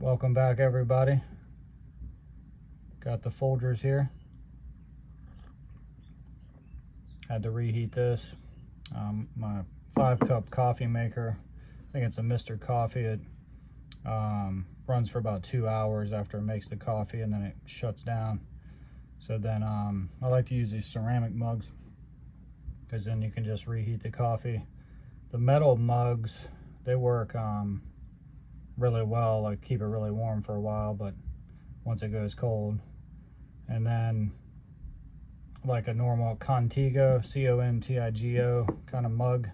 Welcome back, everybody. Got the Folgers here. Had to reheat this. My 5-cup coffee maker, I think it's a Mr. Coffee. It runs for about 2 hours after it makes the coffee, and then it shuts down. So then I like to use these ceramic mugs, because then you can just reheat the coffee. The metal mugs, they work really well, like keep it really warm for a while, but once it goes cold. And then like a normal Contigo, C-O-N-T-I-G-O kind of mug,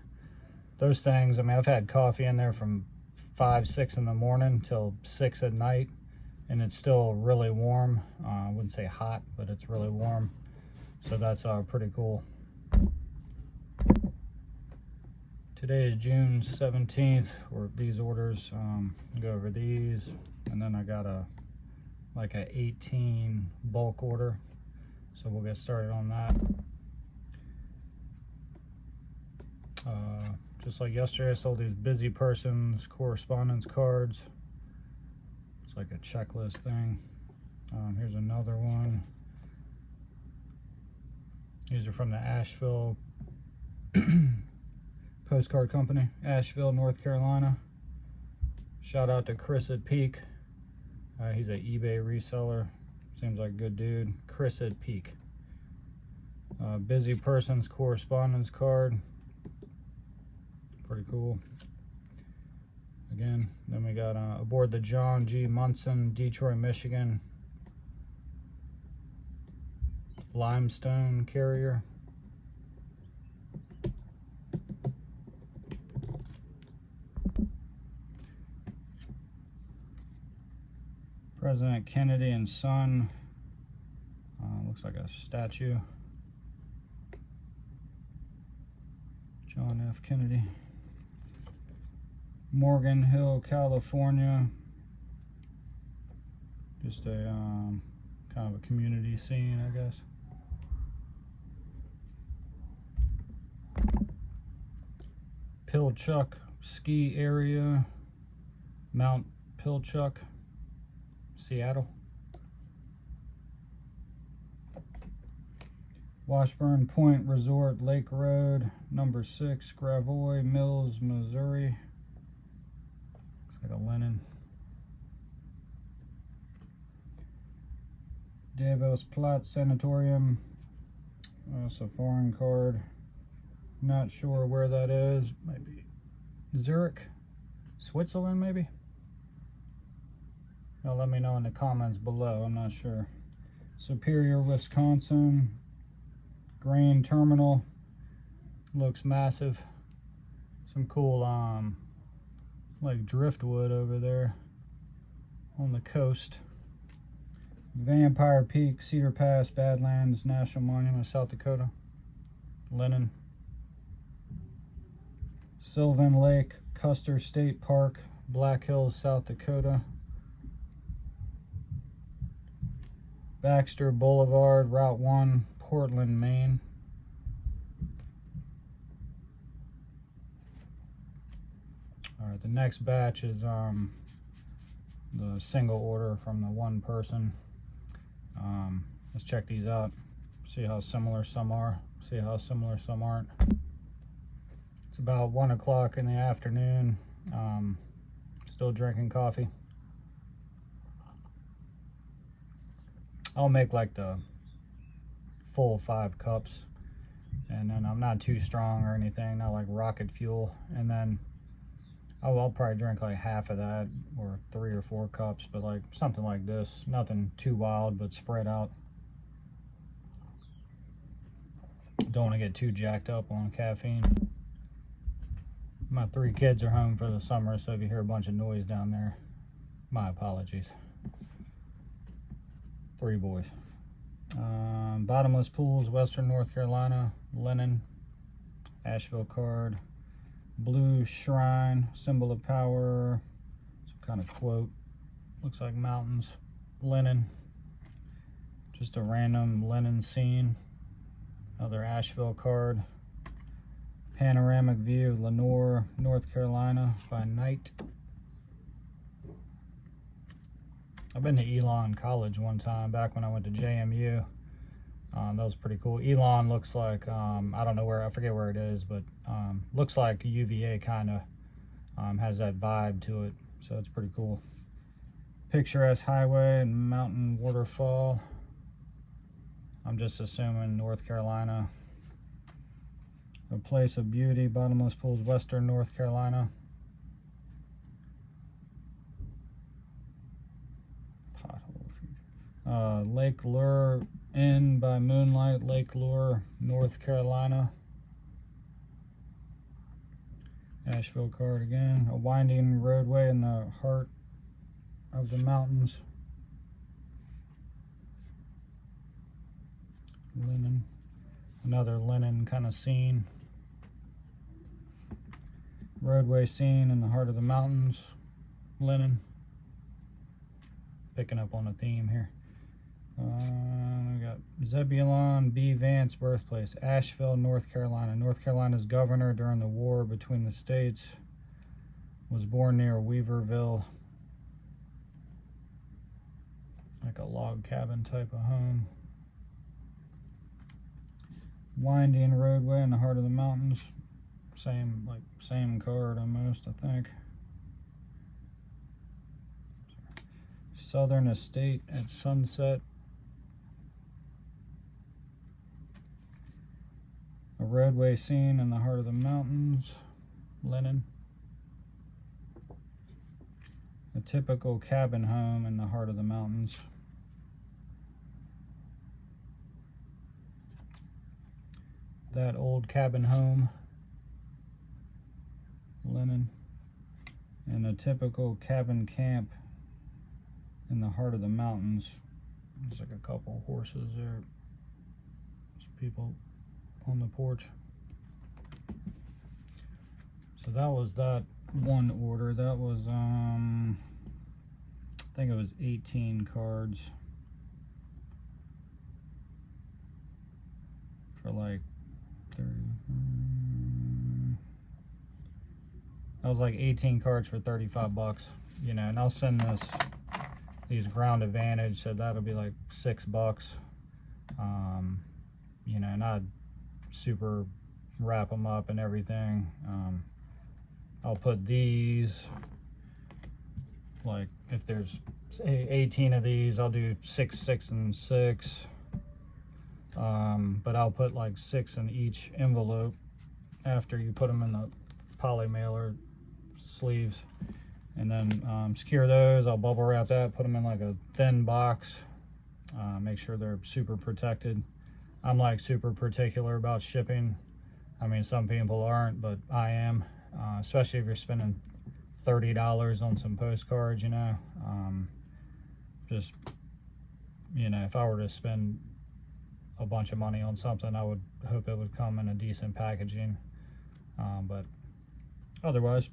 those things, I mean, I've had coffee in there from 5-6 in the morning till 6 at night, and it's still really warm. I wouldn't say hot, but it's really warm, so that's pretty cool. Today is June 17th, or these orders, go over these, and then I got like a 18 bulk order, so we'll get started on that. Just like yesterday, I sold these busy persons correspondence cards. It's like a checklist thing. Here's another one. These are from the Asheville Postcard Company, Asheville, North Carolina. Shout out to Chris at Peak. He's an eBay reseller. Seems like a good dude. Chris at Peak. Busy Persons correspondence card. Pretty cool. Again, then we got aboard the John G. Munson, Detroit, Michigan. Limestone carrier. President Kennedy and son. Looks like a statue. John F. Kennedy. Morgan Hill, California. Just a kind of a community scene, I guess. Pilchuck ski area. Mount Pilchuck, Seattle. Washburn Point Resort, Lake Road, number 6, Gravois Mills, Missouri. Looks like a linen. Davos Platz Sanatorium. It's a foreign card. Not sure where that is. Maybe Zurich, Switzerland, maybe? Now let me know in the comments below. I'm not sure. Superior, Wisconsin. Grain terminal. Looks massive. Some cool like driftwood over there on the coast. Vampire Peak, Cedar Pass, Badlands National Monument, South Dakota. Linen. Sylvan Lake, Custer State Park, Black Hills, South Dakota. Baxter Boulevard, Route 1, Portland, Maine. Alright, the next batch is the single order from the one person. Let's check these out, see how similar some are, see how similar some aren't. It's about 1 o'clock in the afternoon. Still drinking coffee. I'll make like the full 5 cups, and then I'm not too strong or anything, not like rocket fuel. And then I'll probably drink like half of that, or 3 or 4 cups, but like something like this, nothing too wild, but spread out. Don't want to get too jacked up on caffeine. My 3 kids are home for the summer, so if you hear a bunch of noise down there, my apologies. 3 boys. Bottomless Pools, Western North Carolina. Linen. Asheville card. Blue Shrine, symbol of power. Some kind of quote. Looks like mountains. Linen. Just a random linen scene. Another Asheville card. Panoramic view of Lenore, North Carolina by night. I've been to Elon College one time back when I went to JMU. That was pretty cool. Elon looks like, I don't know where, I forget where it is, but looks like UVA kind of has that vibe to it. So it's pretty cool. Picturesque highway and mountain waterfall. I'm just assuming North Carolina. A place of beauty, bottomless pools, western North Carolina. Lake Lure Inn by Moonlight, Lake Lure, North Carolina. Asheville card again. A winding roadway in the heart of the mountains. Linen. Another linen kind of scene. Roadway scene in the heart of the mountains. Linen. Picking up on a theme here. We got Zebulon B. Vance birthplace, Asheville, North Carolina. North Carolina's governor during the war between the states. Was born near Weaverville. Like a log cabin type of home. Winding roadway in the heart of the mountains. Same card almost, I think. Southern estate at sunset. A roadway scene in the heart of the mountains. Linen. A typical cabin home in the heart of the mountains. That old cabin home. Linen. And a typical cabin camp in the heart of the mountains. There's like a couple horses there. There's people on the porch. So that was that one order. That was I think it was 18 cards for like 30. That was like 18 cards for 35 bucks, you know, and I'll send these Ground Advantage, so that'll be like $6. You know, and I'd super wrap them up and everything. I'll put these, like if there's 18 of these, I'll do 6, 6, and 6. But I'll put like 6 in each envelope after you put them in the poly mailer sleeves, and then secure those. I'll bubble wrap that, put them in like a thin box, make sure they're super protected. I'm like super particular about shipping. I mean, some people aren't, but I am, especially if you're spending $30 on some postcards, you know. Just, you know, if I were to spend a bunch of money on something, I would hope it would come in a decent packaging. But otherwise,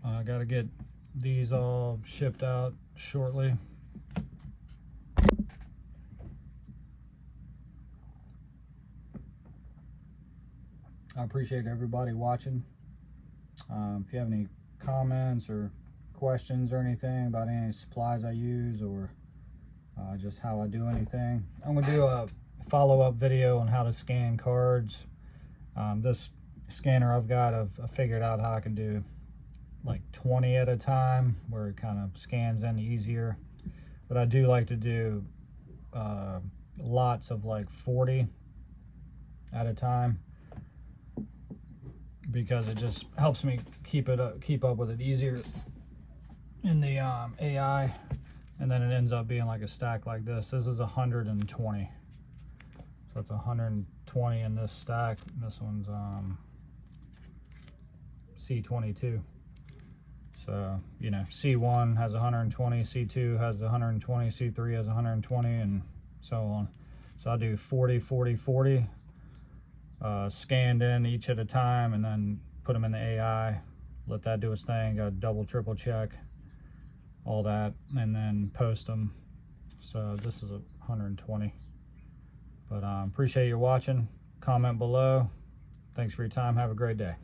I gotta get these all shipped out shortly. I appreciate everybody watching. If you have any comments or questions or anything about any supplies I use, or just how I do anything, I'm gonna do a follow-up video on how to scan cards. This scanner I've got, I've figured out how I can do like 20 at a time, where it kind of scans in easier. But I do like to do lots of like 40 at a time, because it just helps me keep up with it easier in the AI. And then it ends up being like a stack like this. This is 120, so that's 120 in this stack. This one's C22. So, you know, C1 has 120, C2 has 120, C3 has 120, and so on. So I'll do 40, 40, 40, scanned in each at a time, and then put them in the AI, let that do its thing, go double, triple check, all that, and then post them. So this is 120. But appreciate you watching. Comment below. Thanks for your time. Have a great day.